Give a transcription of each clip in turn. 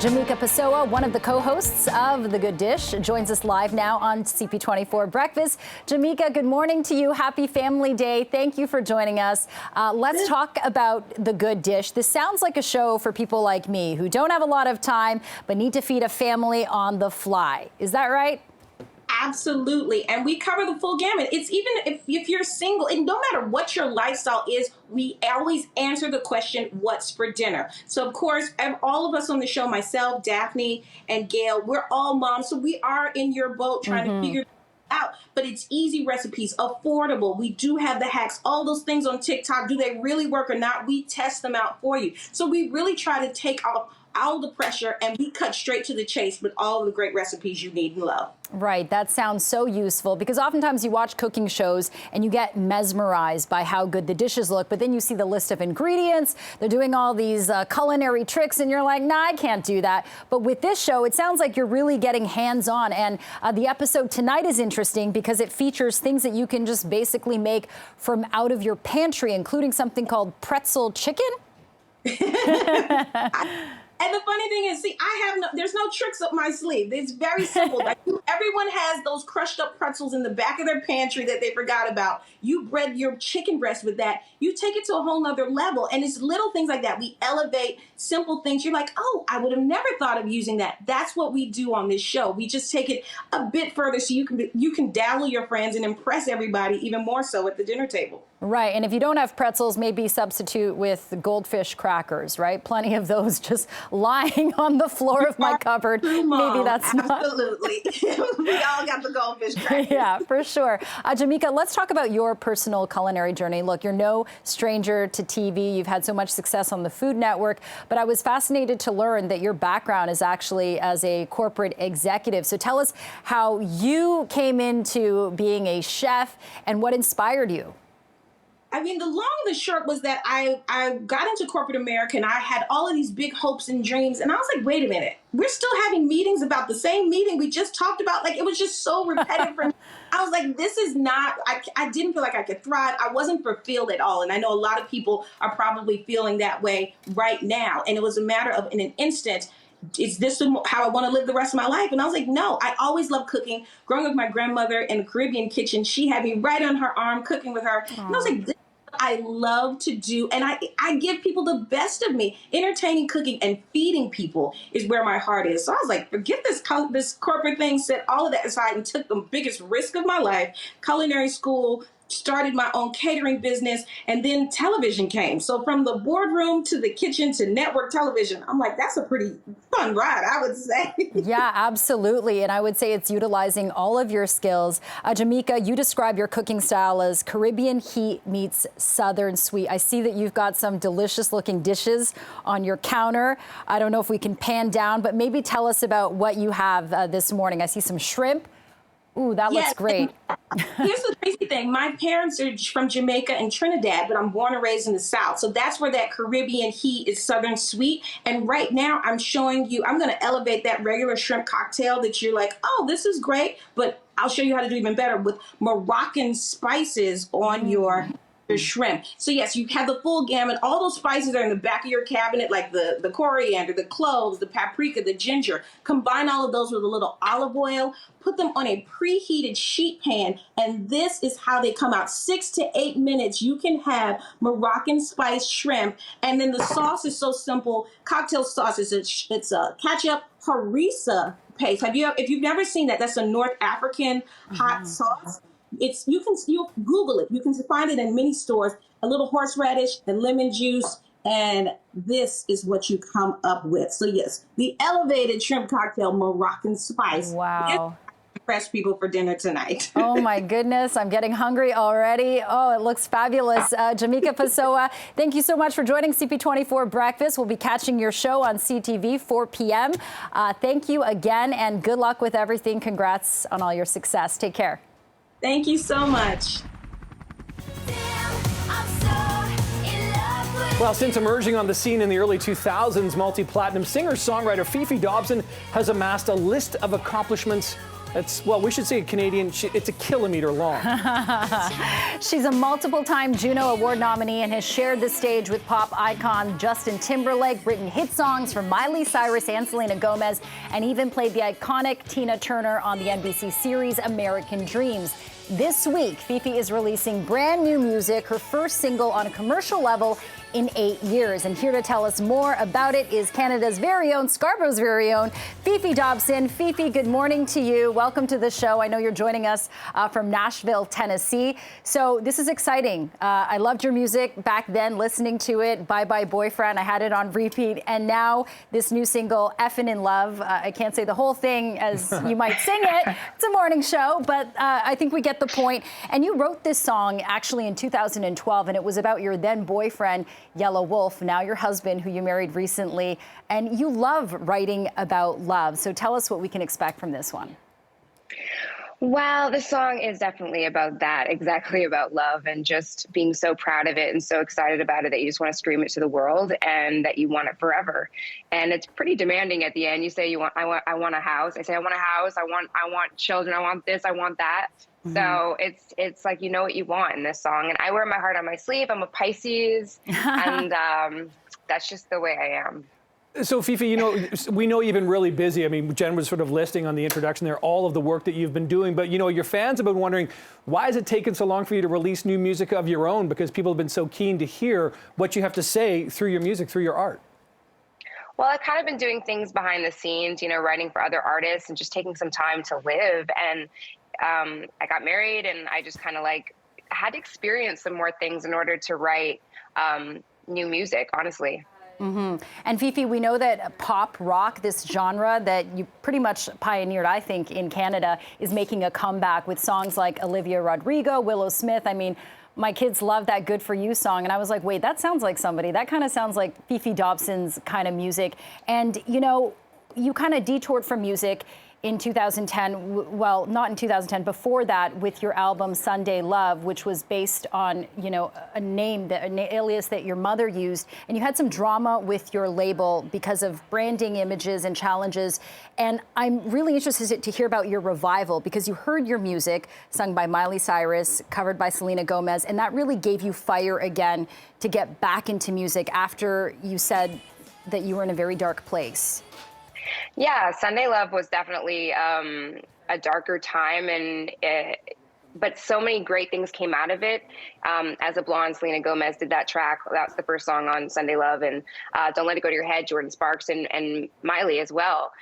Jamaica Pessoa, one of the co-hosts of The Good Dish, joins us live now on CP24 Breakfast. Jamaica, good morning to you. Happy Family Day. Thank you for joining us. Let's talk about The Good Dish. This sounds like a show for people like me who don't have a lot of time but need to feed a family on the fly. Is that right? Absolutely. And we cover the full gamut. It's even if you're single, and no matter what your lifestyle is, we always answer the question, what's for dinner? So, of course, all of us on the show, myself, Daphne, and Gail, we're all moms. So we are in your boat trying to figure out. But it's easy recipes, affordable. We do have the hacks, all those things on TikTok. Do they really work or not? We test them out for you. So we really try to take off all the pressure, and we cut straight to the chase with all of the great recipes you need and love. Right, that sounds so useful, because oftentimes you watch cooking shows and you get mesmerized by how good the dishes look, but then you see the list of ingredients, they're doing all these culinary tricks, and you're like, nah, I can't do that. But with this show, it sounds like you're really getting hands-on, and the episode tonight is interesting because it features things that you can just basically make from out of your pantry, including something called pretzel chicken. And the funny thing is, there's no tricks up my sleeve. It's very simple. Everyone has those crushed up pretzels in the back of their pantry that they forgot about. You bread your chicken breast with that. You take it to a whole nother level. And it's little things like that. We elevate simple things. You're like, oh, I would have never thought of using that. That's what we do on this show. We just take it a bit further so you can dazzle your friends and impress everybody even more so at the dinner table. Right, and if you don't have pretzels, maybe substitute with goldfish crackers, right? Plenty of those just lying on the floor of my cupboard. Maybe that's not. Absolutely. We all got the goldfish crackers. Yeah, for sure. Jamaica, let's talk about your personal culinary journey. Look, you're no stranger to TV. You've had so much success on the Food Network, but I was fascinated to learn that your background is actually as a corporate executive. So tell us how you came into being a chef and what inspired you. I mean, the long and the short was that I got into corporate America and I had all of these big hopes and dreams. And I was like, wait a minute, we're still having meetings about the same meeting we just talked about. Like, it was just so repetitive for me. I was like, this is not, I didn't feel like I could thrive. I wasn't fulfilled at all. And I know a lot of people are probably feeling that way right now. And it was a matter of, in an instant, is this how I want to live the rest of my life? And I was like, no, I always loved cooking. Growing up with my grandmother in the Caribbean kitchen, she had me right on her arm cooking with her. And I was like, this is what I love to do. And I give people the best of me. Entertaining, cooking, and feeding people is where my heart is. So I was like, forget this corporate thing, set all of that aside and took the biggest risk of my life, culinary school, started my own catering business, and then television came. So from the boardroom to the kitchen to network television, I'm like, that's a pretty fun ride, I would say. Yeah, absolutely. And I would say it's utilizing all of your skills. Jamaica, you describe your cooking style as Caribbean heat meets Southern sweet. I see that you've got some delicious looking dishes on your counter. I don't know if we can pan down, but maybe tell us about what you have this morning. I see some shrimp. Ooh, that looks great. Here's the crazy thing. My parents are from Jamaica and Trinidad, but I'm born and raised in the South. So that's where that Caribbean heat is Southern sweet. And right now I'm showing you, I'm going to elevate that regular shrimp cocktail that you're like, oh, this is great. But I'll show you how to do even better with Moroccan spices on your shrimp. So yes, you have the full gamut. All those spices are in the back of your cabinet, like the coriander, the cloves, the paprika, the ginger. Combine all of those with a little olive oil, put them on a preheated sheet pan, and this is how they come out. 6 to 8 minutes, you can have Moroccan spiced shrimp. And then the sauce is so simple. Cocktail sauce is it's a ketchup, harissa paste. If you've never seen that, that's a North African hot sauce. You Google it. You can find it in many stores. A little horseradish and lemon juice, and this is what you come up with. So yes, the elevated shrimp cocktail, Moroccan spice. Wow. Impress people for dinner tonight. Oh my goodness, I'm getting hungry already. Oh, it looks fabulous. Jamaica Pessoa, thank you so much for joining CP24 Breakfast. We'll be catching your show on CTV 4 p.m. Thank you again, and good luck with everything. Congrats on all your success. Take care. Thank you so much. Well, since emerging on the scene in the early 2000s, multi-platinum singer-songwriter Fefe Dobson has amassed a list of accomplishments It's, well, we should say Canadian, it's a kilometer long. She's a multiple-time Juno Award nominee and has shared the stage with pop icon Justin Timberlake, written hit songs for Miley Cyrus and Selena Gomez, and even played the iconic Tina Turner on the NBC series American Dreams. This week, Fefe is releasing brand new music, her first single on a commercial level in 8 years. And here to tell us more about it is Canada's very own, Scarborough's very own, Fefe Dobson. Fefe, good morning to you. Welcome to the show. I know you're joining us from Nashville, Tennessee. So this is exciting. I loved your music back then, listening to it. Bye Bye Boyfriend. I had it on repeat. And now this new single, Effin' in Love. I can't say the whole thing as you might sing it. It's a morning show, but I think we get the point. And you wrote this song actually in 2012, and it was about your then boyfriend, Yellow Wolf, now your husband, who you married recently. And you love writing about love. So tell us what we can expect from this one. Well, the song is definitely about that, exactly about love and just being so proud of it and so excited about it that you just want to scream it to the world and that you want it forever. And it's pretty demanding at the end. You say I want a house. I say I want a house. I want children. I want this. I want that. Mm-hmm. So it's like, you know what you want in this song. And I wear my heart on my sleeve. I'm a Pisces, and that's just the way I am. So, Fefe, you know, we know you've been really busy. I mean, Jen was sort of listing on the introduction there all of the work that you've been doing. But, you know, your fans have been wondering, why has it taken so long for you to release new music of your own? Because people have been so keen to hear what you have to say through your music, through your art. Well, I've kind of been doing things behind the scenes, you know, writing for other artists and just taking some time to live. And I got married, and I just kind of like had to experience some more things in order to write new music, honestly. Mm-hmm. And Fefe, we know that pop rock, this genre that you pretty much pioneered, I think, in Canada, is making a comeback with songs like Olivia Rodrigo, Willow Smith. I mean, my kids love that Good For You song. And I was like, wait, that sounds like somebody. That kind of sounds like Fefe Dobson's kind of music. And, you know, you kind of detoured from music in 2010, well, not in 2010, before that, with your album Sunday Love, which was based on, you know, an alias that your mother used. And you had some drama with your label because of branding images and challenges. And I'm really interested to hear about your revival, because you heard your music sung by Miley Cyrus, covered by Selena Gomez, and that really gave you fire again to get back into music after you said that you were in a very dark place. Yeah, Sunday Love was definitely a darker time, but so many great things came out of it. As a Blonde, Selena Gomez did that track. That's the first song on Sunday Love, and Don't Let It Go to Your Head, Jordan Sparks and Miley as well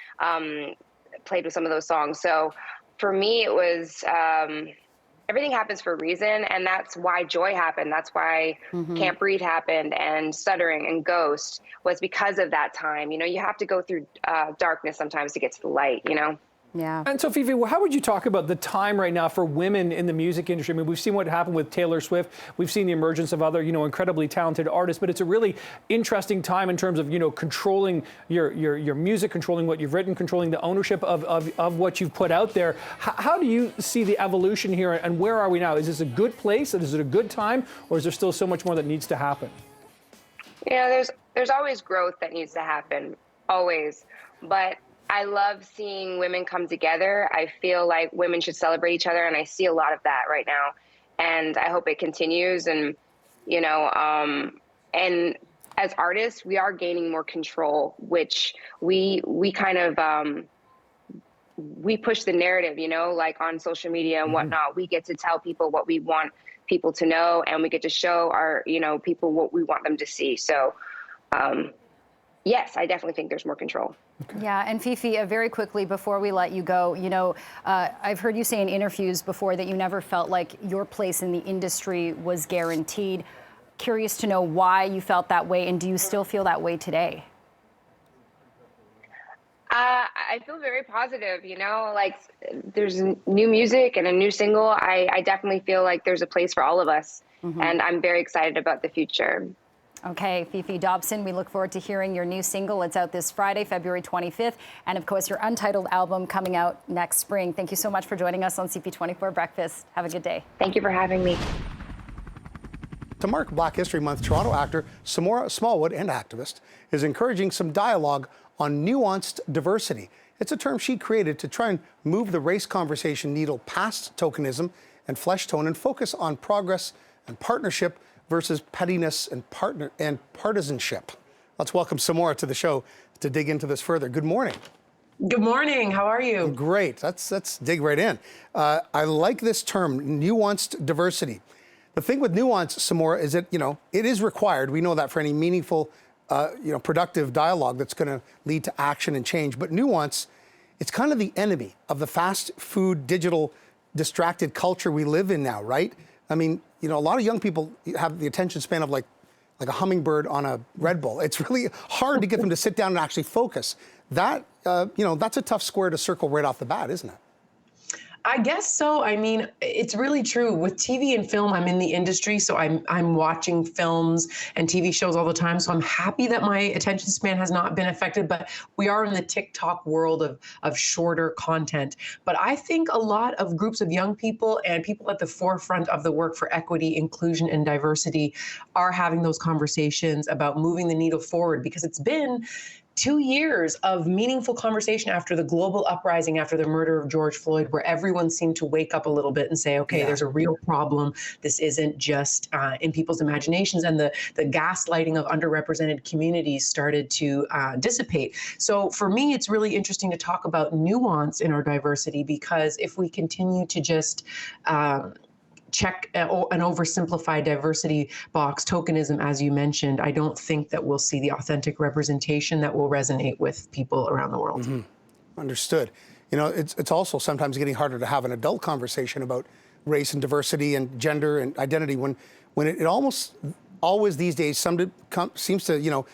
played with some of those songs. So for me, it was everything happens for a reason, and that's why Joy happened. That's why Can't Breathe happened, and Stuttering and Ghost was because of that time. You know, you have to go through darkness sometimes to get to the light, you know? Yeah. And so, Fefe, how would you talk about the time right now for women in the music industry? I mean, we've seen what happened with Taylor Swift. We've seen the emergence of other, you know, incredibly talented artists. But it's a really interesting time in terms of, you know, controlling your music, controlling what you've written, controlling the ownership of what you've put out there. How do you see the evolution here, and where are we now? Is this a good place? Is it a good time? Or is there still so much more that needs to happen? Yeah, there's always growth that needs to happen, always. But I love seeing women come together. I feel like women should celebrate each other, and I see a lot of that right now. And I hope it continues. And, you know, and as artists, we are gaining more control, which we kind of, we push the narrative, you know, like on social media and whatnot. We get to tell people what we want people to know, and we get to show our, you know, people what we want them to see. So, yes, I definitely think there's more control. Okay. Yeah, and Fefe, very quickly before we let you go, you know, I've heard you say in interviews before that you never felt like your place in the industry was guaranteed. Curious to know why you felt that way, and do you still feel that way today? I feel very positive, you know, like there's new music and a new single. I definitely feel like there's a place for all of us, and I'm very excited about the future. Okay, Fefe Dobson, we look forward to hearing your new single. It's out this Friday, February 25th. And of course, your untitled album coming out next spring. Thank you so much for joining us on CP24 Breakfast. Have a good day. Thank you for having me. To mark Black History Month, Toronto actor Samora Smallwood and activist is encouraging some dialogue on nuanced diversity. It's a term she created to try and move the race conversation needle past tokenism and flesh tone and focus on progress and partnership versus pettiness and partisanship. Let's welcome Samora to the show to dig into this further. Good morning. Good morning. How are you? Great. Let's dig right in. I like this term, nuanced diversity. The thing with nuance, Samora, is that, it is required. We know that for any meaningful, productive dialogue that's going to lead to action and change. But nuance, it's kind of the enemy of the fast food, digital, distracted culture we live in now, right? I mean, a lot of young people have the attention span of like a hummingbird on a Red Bull. It's really hard to get them to sit down and actually focus. That, that's a tough square to circle right off the bat, isn't it? I guess so. I mean, it's really true. With TV and film, I'm in the industry, so I'm watching films and TV shows all the time. So I'm happy that my attention span has not been affected, but we are in the TikTok world of shorter content. But I think a lot of groups of young people and people at the forefront of the work for equity, inclusion, and diversity are having those conversations about moving the needle forward, because it's been 2 years of meaningful conversation after the global uprising, after the murder of George Floyd, where everyone seemed to wake up a little bit and say, okay, there's a real problem. This isn't just in people's imaginations. And the gaslighting of underrepresented communities started to dissipate. So for me, it's really interesting to talk about nuance in our diversity, because if we continue to just check an oversimplified diversity box, tokenism, as you mentioned, I don't think that we'll see the authentic representation that will resonate with people around the world. Mm-hmm. Understood. It's also sometimes getting harder to have an adult conversation about race and diversity and gender and identity when it almost always these days seems to,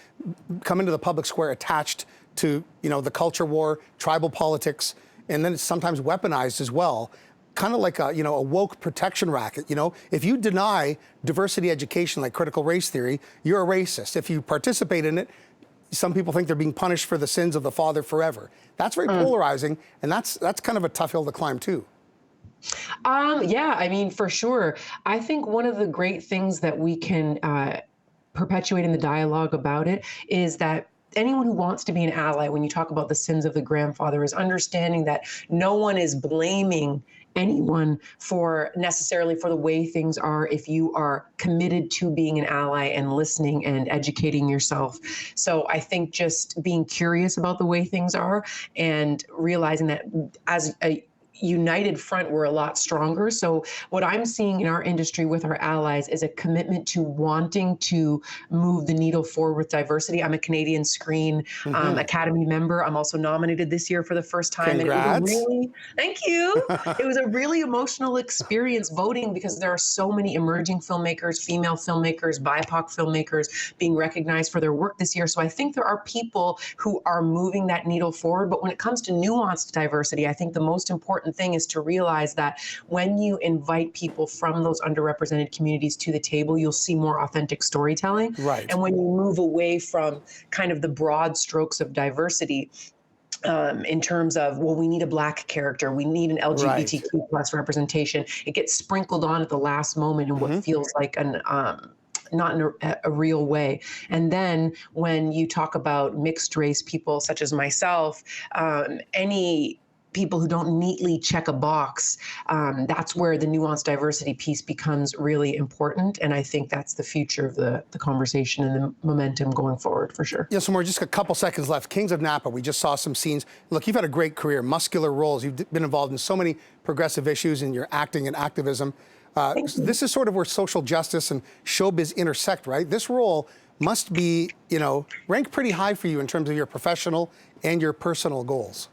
come into the public square attached to, the culture war, tribal politics, and then it's sometimes weaponized as well. Kind of like a woke protection racket. If you deny diversity education like critical race theory, you're a racist. If you participate in it, some people think they're being punished for the sins of the father forever. That's very polarizing, and that's kind of a tough hill to climb too. Yeah, I mean, for sure. I think one of the great things that we can perpetuate in the dialogue about it is that anyone who wants to be an ally, when you talk about the sins of the grandfather, is understanding that no one is blaming anyone necessarily for the way things are if you are committed to being an ally and listening and educating yourself. So I think just being curious about the way things are and realizing that as a united front, we're a lot stronger. So what I'm seeing in our industry with our allies is a commitment to wanting to move the needle forward with diversity. I'm a Canadian Screen Academy member. I'm also nominated this year for the first time. Congrats. And it was a really, thank you. It was a really emotional experience voting, because there are so many emerging filmmakers, female filmmakers, BIPOC filmmakers being recognized for their work this year. So I think there are people who are moving that needle forward. But when it comes to nuanced diversity, I think the most important thing is to realize that when you invite people from those underrepresented communities to the table, you'll see more authentic storytelling. Right. And when you move away from kind of the broad strokes of diversity, in terms of, well, we need a Black character, we need an LGBTQ plus representation, it gets sprinkled on at the last moment in what feels like not in a real way. And then when you talk about mixed race people such as myself, any people who don't neatly check a box, that's where the nuanced diversity piece becomes really important. And I think that's the future of the conversation and the momentum going forward, for sure. Yeah, so more, just a couple seconds left. Kings of Napa, we just saw some scenes. Look, you've had a great career, muscular roles. You've been involved in so many progressive issues in your acting and activism. This is sort of where social justice and showbiz intersect, right? This role must be, ranked pretty high for you in terms of your professional and your personal goals.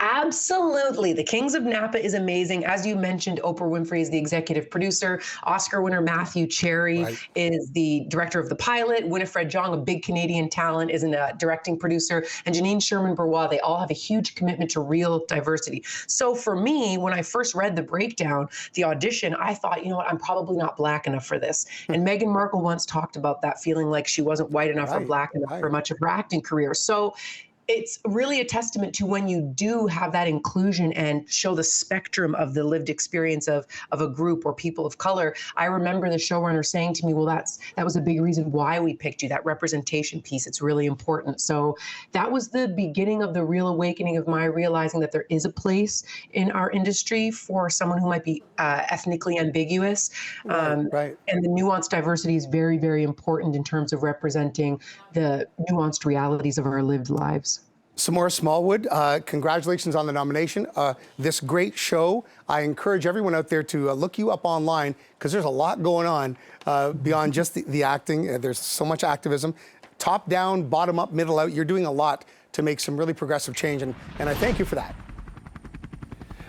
Absolutely. The Kings of Napa is amazing. As you mentioned, Oprah Winfrey is the executive producer. Oscar winner Matthew Cherry is the director of the pilot. Winifred Jong, a big Canadian talent, is a directing producer. And Janine Sherman-Burwa, they all have a huge commitment to real diversity. So for me, when I first read the breakdown, the audition, I thought, I'm probably not Black enough for this. And Meghan Markle once talked about that, feeling like she wasn't white enough or Black enough for much of her acting career. So it's really a testament to when you do have that inclusion and show the spectrum of the lived experience of a group or people of color. I remember the showrunner saying to me, well, that was a big reason why we picked you, that representation piece. It's really important. So that was the beginning of the real awakening of my realizing that there is a place in our industry for someone who might be ethnically ambiguous. Right. And the nuanced diversity is very, very important in terms of representing the nuanced realities of our lived lives. Samora Smallwood, congratulations on the nomination. This great show. I encourage everyone out there to look you up online, because there's a lot going on beyond just the acting. There's so much activism. Top down, bottom up, middle out. You're doing a lot to make some really progressive change, and I thank you for that.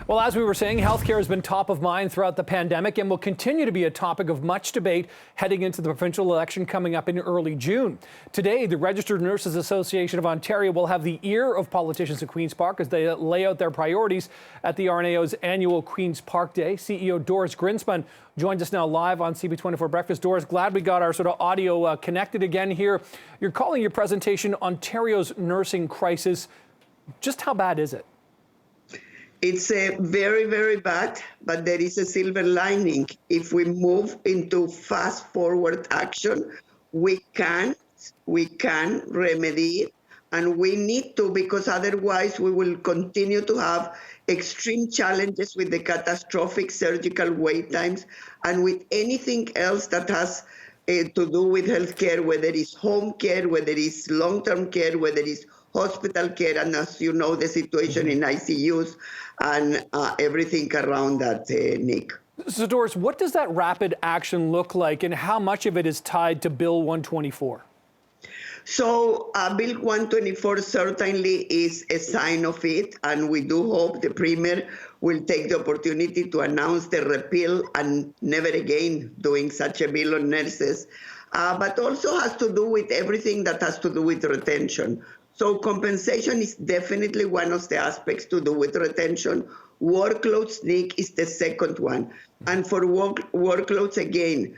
Well, as we were saying, healthcare has been top of mind throughout the pandemic and will continue to be a topic of much debate heading into the provincial election coming up in early June. Today, the Registered Nurses Association of Ontario will have the ear of politicians at Queen's Park as they lay out their priorities at the RNAO's annual Queen's Park Day. CEO Doris Grinspan joins us now live on CP24 Breakfast. Doris, glad we got our sort of audio connected again here. You're calling your presentation Ontario's Nursing Crisis. Just how bad is it? It's very, very bad, but there is a silver lining. If we move into fast forward action, we can remedy it, and we need to, because otherwise we will continue to have extreme challenges with the catastrophic surgical wait times and with anything else that has to do with healthcare, whether it's home care, whether it's long-term care, whether it's hospital care, and as you know, the situation in ICUs and everything around that, Nick. So, Doris, what does that rapid action look like, and how much of it is tied to Bill 124? So Bill 124 certainly is a sign of it, and we do hope the Premier will take the opportunity to announce the repeal and never again doing such a bill on nurses, but also has to do with everything that has to do with retention. So compensation is definitely one of the aspects to do with retention. Workloads, Nick, is the second one. And for workloads, again,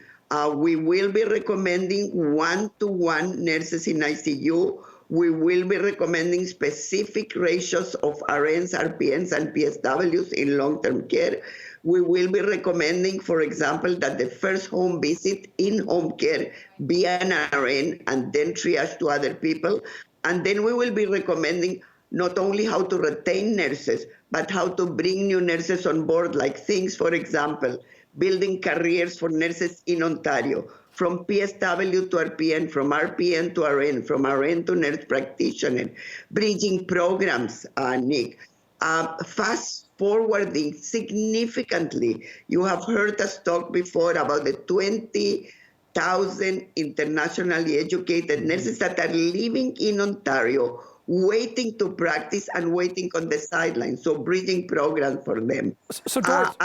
we will be recommending 1-to-1 nurses in ICU. We will be recommending specific ratios of RNs, RPNs, and PSWs in long-term care. We will be recommending, for example, that the first home visit in home care be an RN and then triage to other people. And then we will be recommending not only how to retain nurses, but how to bring new nurses on board, like things, for example, building careers for nurses in Ontario, from PSW to RPN, from RPN to RN, from RN to nurse practitioner, bridging programs, Nick, fast forwarding significantly. You have heard us talk before about the 20,000 internationally educated nurses that are living in Ontario, waiting to practice and waiting on the sidelines. So bridging programs for them. So Doris,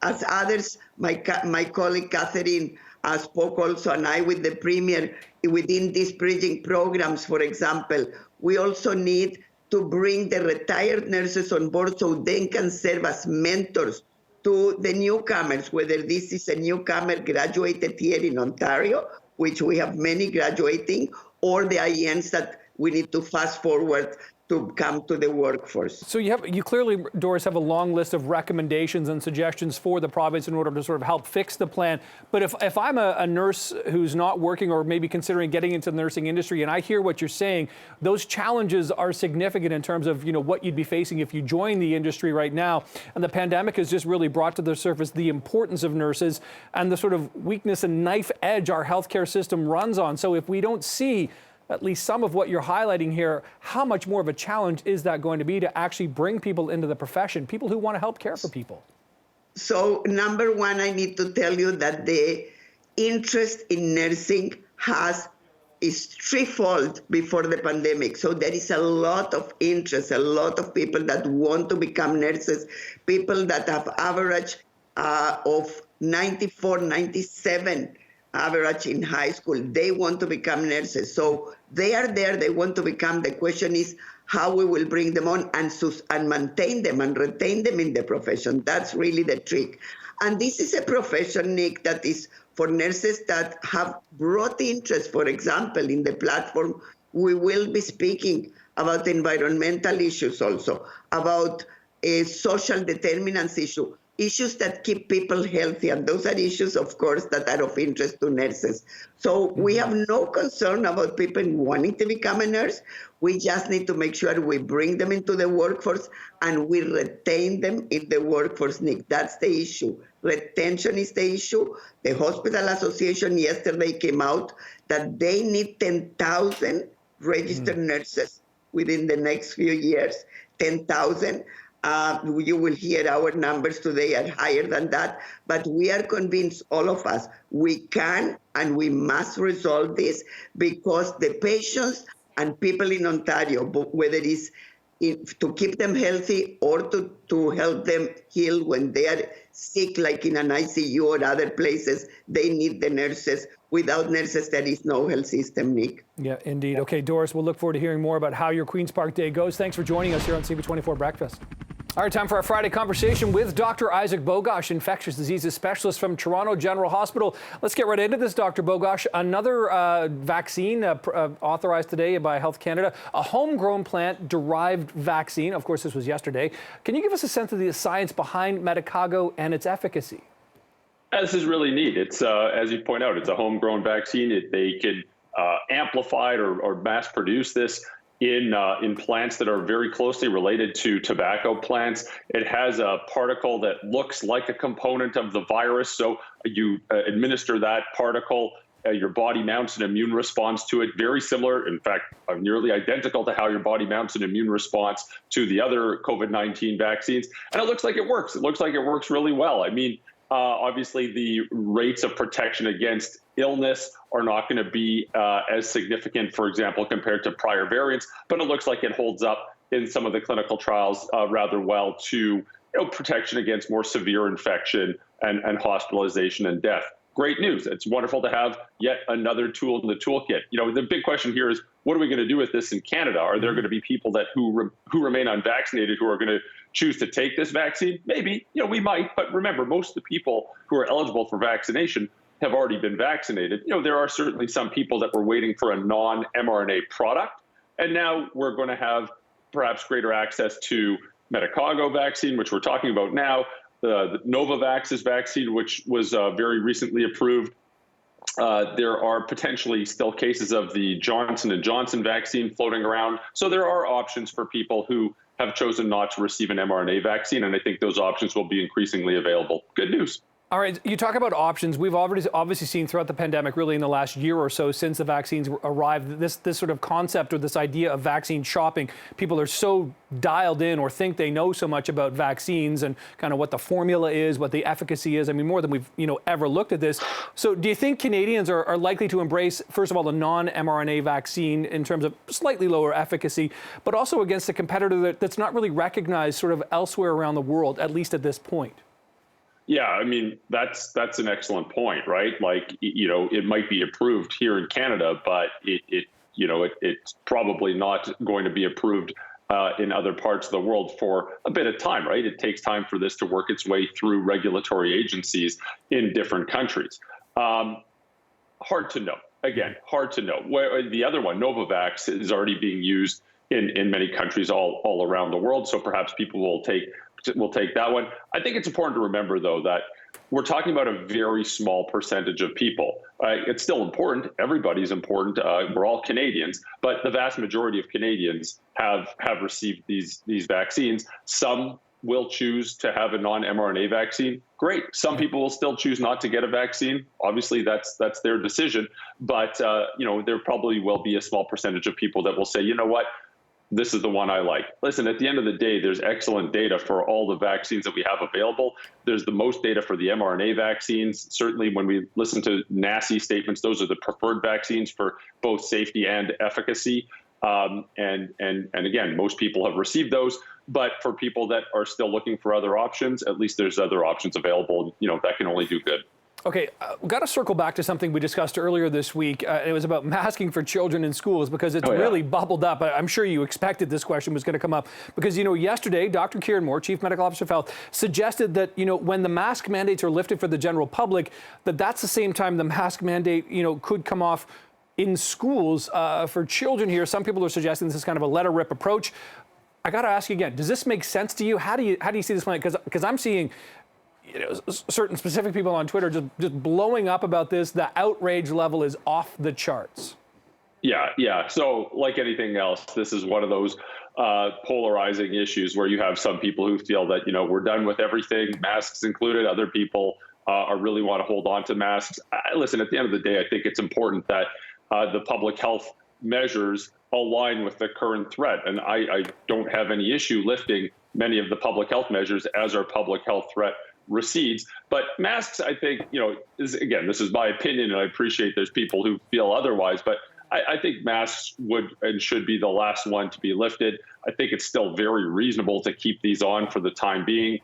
as others, my colleague Catherine spoke also, and I with the Premier, within these bridging programs, for example, we also need to bring the retired nurses on board so they can serve as mentors to the newcomers, whether this is a newcomer graduated here in Ontario, which we have many graduating, or the INs that we need to fast forward to come to the workforce. So you clearly, Doris, have a long list of recommendations and suggestions for the province in order to sort of help fix the plan. But if I'm a nurse who's not working or maybe considering getting into the nursing industry, and I hear what you're saying, those challenges are significant in terms of what you'd be facing if you join the industry right now. And the pandemic has just really brought to the surface the importance of nurses and the sort of weakness and knife edge our healthcare system runs on. So if we don't see at least some of what you're highlighting here, how much more of a challenge is that going to be to actually bring people into the profession, people who want to help care for people? So number one, I need to tell you that the interest in nursing is threefold before the pandemic. So there is a lot of interest, a lot of people that want to become nurses, people that have average of 94, 97 average in high school. They want to become nurses. So they are there, they want to become. The question is how we will bring them on and maintain them and retain them in the profession. That's really the trick. And this is a profession, Nick, that is for nurses that have brought interest, for example, in the platform we will be speaking about environmental issues also, about social determinants issues that keep people healthy. And those are issues, of course, that are of interest to nurses. So we have no concern about people wanting to become a nurse. We just need to make sure we bring them into the workforce and we retain them in the workforce, Nick. That's the issue. Retention is the issue. The Hospital Association yesterday came out that they need 10,000 registered nurses within the next few years. 10,000. You will hear our numbers today are higher than that, but we are convinced, all of us, we can and we must resolve this because the patients and people in Ontario, whether it's to keep them healthy or to help them heal when they are sick, like in an ICU or other places, they need the nurses. Without nurses, there is no health system, Nick. Yeah, indeed. Okay, Doris, we'll look forward to hearing more about how your Queen's Park Day goes. Thanks for joining us here on CP24 Breakfast. All right, time for our Friday conversation with Dr. Isaac Bogoch, infectious diseases specialist from Toronto General Hospital. Let's get right into this, Dr. Bogoch. Another vaccine authorized today by Health Canada, a homegrown plant-derived vaccine. Of course, this was yesterday. Can you give us a sense of the science behind Medicago and its efficacy? This is really neat. It's, as you point out, it's a homegrown vaccine. They can amplify or mass produce this in plants that are very closely related to tobacco plants. It has a particle that looks like a component of the virus. So you administer that particle, your body mounts an immune response to it, very similar, in fact, nearly identical to how your body mounts an immune response to the other COVID-19 vaccines. And it looks like it works. It looks like it works really well. I mean, obviously, the rates of protection against illness are not going to be as significant, for example, compared to prior variants, but it looks like it holds up in some of the clinical trials rather well to protection against more severe infection and hospitalization and death. Great news. It's wonderful to have yet another tool in the toolkit. The big question here is, what are we going to do with this in Canada? Are there going to be people who remain unvaccinated who are going to choose to take this vaccine? Maybe, we might, but remember, most of the people who are eligible for vaccination have already been vaccinated. There are certainly some people that were waiting for a non-mRNA product, and now we're going to have perhaps greater access to Medicago vaccine, which we're talking about now, the Novavax's vaccine, which was very recently approved. There are potentially still cases of the Johnson & Johnson vaccine floating around. So there are options for people who have chosen not to receive an mRNA vaccine, and I think those options will be increasingly available. Good news. All right, you talk about options. We've already obviously seen throughout the pandemic, really in the last year or so since the vaccines arrived, this sort of concept or this idea of vaccine shopping. People are so dialed in or think they know so much about vaccines and kind of what the formula is, what the efficacy is. I mean, more than we've ever looked at this. So do you think Canadians are likely to embrace, first of all, the non-mRNA vaccine in terms of slightly lower efficacy, but also against a competitor that's not really recognized sort of elsewhere around the world, at least at this point? Yeah, I mean, that's an excellent point, right? Like, it might be approved here in Canada, but it's probably not going to be approved in other parts of the world for a bit of time, right? It takes time for this to work its way through regulatory agencies in different countries. Hard to know. Again, hard to know. The other one, Novavax, is already being used in many countries all around the world. So perhaps people will take that one. I think it's important to remember, though, that we're talking about a very small percentage of people. It's still important. Everybody's important. We're all Canadians, but the vast majority of Canadians have received these vaccines. Some will choose to have a non-mRNA vaccine. Great. Some people will still choose not to get a vaccine. Obviously, that's their decision. But there probably will be a small percentage of people that will say, you know what? This is the one I like. Listen, at the end of the day, there's excellent data for all the vaccines that we have available. There's the most data for the mRNA vaccines. Certainly when we listen to NACI statements, those are the preferred vaccines for both safety and efficacy. And again, most people have received those. But for people that are still looking for other options, at least there's other options available, that can only do good. Okay, we've got to circle back to something we discussed earlier this week. It was about masking for children in schools because it's really bubbled up. I'm sure you expected this question was going to come up because, yesterday, Dr. Kieran Moore, Chief Medical Officer of Health, suggested that, when the mask mandates are lifted for the general public, that's the same time the mask mandate, could come off in schools for children here. Some people are suggesting this is kind of a let her rip approach. I got to ask you again, does this make sense to you? How do you see this playing? Because I'm seeing certain specific people on Twitter just blowing up about this. The outrage level is off the charts. Yeah. So like anything else, this is one of those polarizing issues where you have some people who feel that, we're done with everything, masks included. Other people really want to hold on to masks. Listen, at the end of the day, I think it's important that the public health measures align with the current threat. And I don't have any issue lifting many of the public health measures as our public health threat recedes. But masks, I think, this is my opinion, and I appreciate there's people who feel otherwise, but I think masks would and should be the last one to be lifted. I think it's still very reasonable to keep these on for the time being,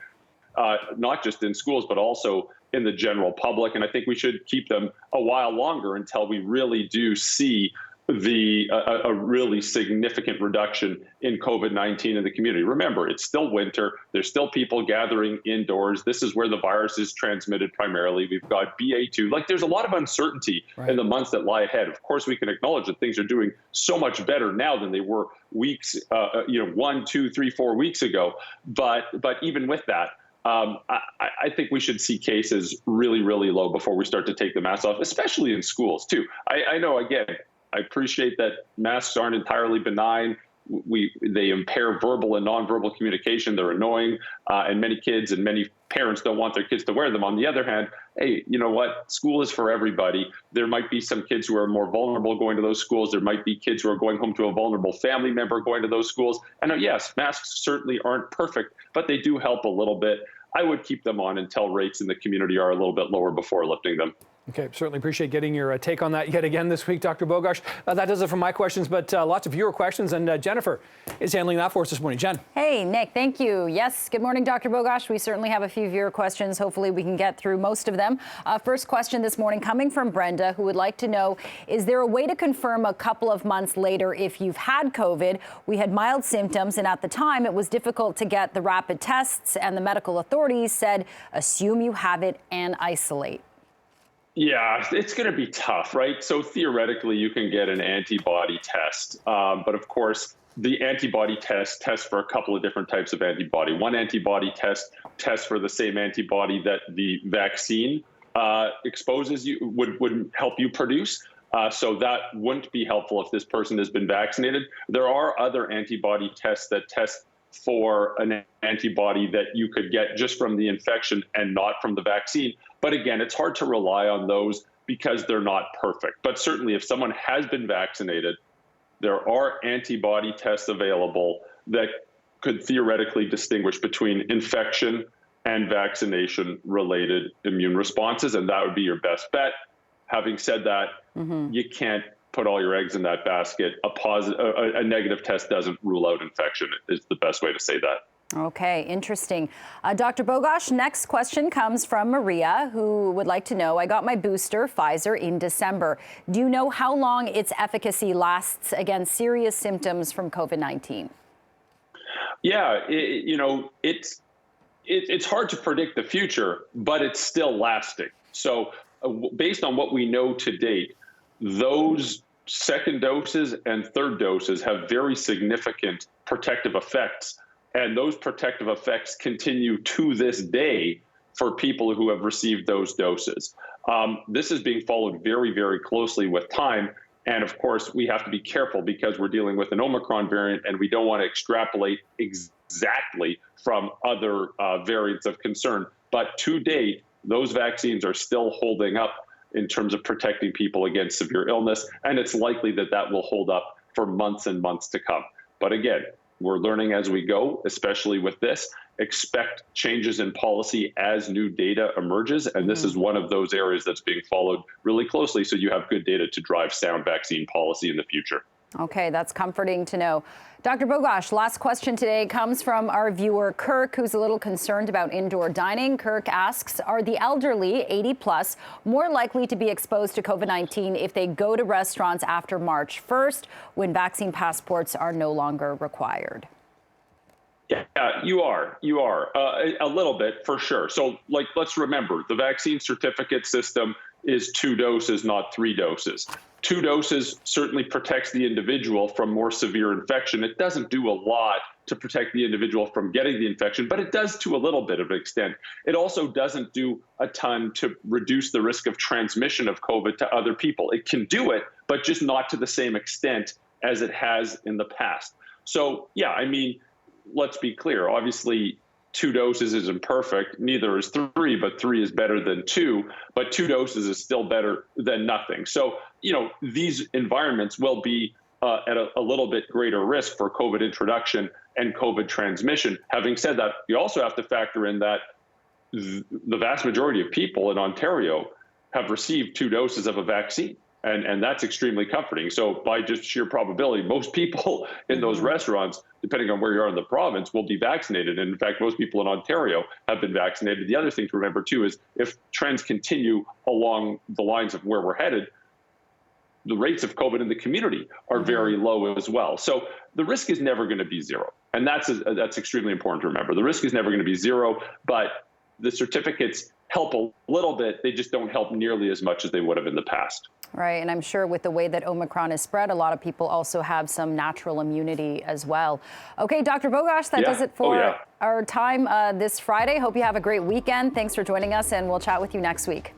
not just in schools, but also in the general public. And I think we should keep them a while longer until we really do see a really significant reduction in COVID-19 in the community. Remember, it's still winter. There's still people gathering indoors. This is where the virus is transmitted primarily. We've got BA2. There's a lot of uncertainty in the months that lie ahead. Of course, we can acknowledge that things are doing so much better now than they were weeks, 1, 2, 3, 4 weeks ago. But even with that, I think we should see cases really, really low before we start to take the masks off, especially in schools, too. I know, again, I appreciate that masks aren't entirely benign. They impair verbal and nonverbal communication. They're annoying, and many kids and many parents don't want their kids to wear them. On the other hand, hey, you know what? School is for everybody. There might be some kids who are more vulnerable going to those schools. There might be kids who are going home to a vulnerable family member going to those schools. And yes, masks certainly aren't perfect, but they do help a little bit. I would keep them on until rates in the community are a little bit lower before lifting them. Okay, certainly appreciate getting your take on that yet again this week, Dr. Bogoch. That does it for my questions, but lots of viewer questions, and Jennifer is handling that for us this morning. Jen. Hey, Nick, thank you. Yes, good morning, Dr. Bogoch. We certainly have a few viewer questions. Hopefully we can get through most of them. First question this morning coming from Brenda, who would like to know, is there a way to confirm a couple of months later if you've had COVID? We had mild symptoms, and at the time it was difficult to get the rapid tests, and the medical authorities said, assume you have it and isolate. Yeah, it's going to be tough, right? So theoretically, you can get an antibody test. But of course, the antibody test tests for a couple of different types of antibody. One antibody tests for the same antibody that the vaccine exposes you, would help you produce. So that wouldn't be helpful if this person has been vaccinated. There are other antibody tests that test for an antibody that you could get just from the infection and not from the vaccine. But again, it's hard to rely on those because they're not perfect. But certainly if someone has been vaccinated, there are antibody tests available that could theoretically distinguish between infection and vaccination-related immune responses, and that would be your best bet. Having said that, you can't put all your eggs in that basket. A negative test doesn't rule out infection is the best way to say that. Okay, interesting. Dr. Bogoch, next question comes from Maria, who would like to know, I got my booster, Pfizer, in December. Do you know how long its efficacy lasts against serious symptoms from COVID-19? Yeah, it's hard to predict the future, but it's still lasting. So based on what we know to date, those second doses and third doses have very significant protective effects. And those protective effects continue to this day for people who have received those doses. This is being followed very, very closely with time. And of course, we have to be careful because we're dealing with an Omicron variant and we don't want to extrapolate exactly from other variants of concern. But to date, those vaccines are still holding up in terms of protecting people against severe illness. And it's likely that that will hold up for months and months to come. But again, we're learning as we go, especially with this. Expect changes in policy as new data emerges. And this is one of those areas that's being followed really closely so you have good data to drive sound vaccine policy in the future. Okay, that's comforting to know. Dr. Bogoch, last question today comes from our viewer Kirk, who's a little concerned about indoor dining. Kirk asks, are the elderly, 80 plus, more likely to be exposed to COVID-19 if they go to restaurants after March 1st, when vaccine passports are no longer required? Yeah, you are. A little bit, for sure. So, let's remember, the vaccine certificate system is 2 doses, not 3 doses. 2 doses certainly protects the individual from more severe infection. It doesn't do a lot to protect the individual from getting the infection, but it does to a little bit of an extent. It also doesn't do a ton to reduce the risk of transmission of COVID to other people. It can do it, but just not to the same extent as it has in the past. So, yeah, I mean, let's be clear. Obviously, 2 doses isn't perfect. Neither is 3, but 3 is better than 2. But 2 doses is still better than nothing. So, these environments will be at a little bit greater risk for COVID introduction and COVID transmission. Having said that, you also have to factor in that the vast majority of people in Ontario have received 2 doses of a vaccine. And that's extremely comforting. So by just sheer probability, most people in those restaurants, depending on where you are in the province, will be vaccinated. And in fact, most people in Ontario have been vaccinated. The other thing to remember, too, is if trends continue along the lines of where we're headed, the rates of COVID in the community are very low as well. So the risk is never going to be zero. And that's extremely important to remember. The risk is never going to be zero, but the certificates help a little bit. They just don't help nearly as much as they would have in the past. Right, and I'm sure with the way that Omicron is spread, a lot of people also have some natural immunity as well. Okay, Dr. Bogoch, that does it for our time this Friday. Hope you have a great weekend. Thanks for joining us, and we'll chat with you next week.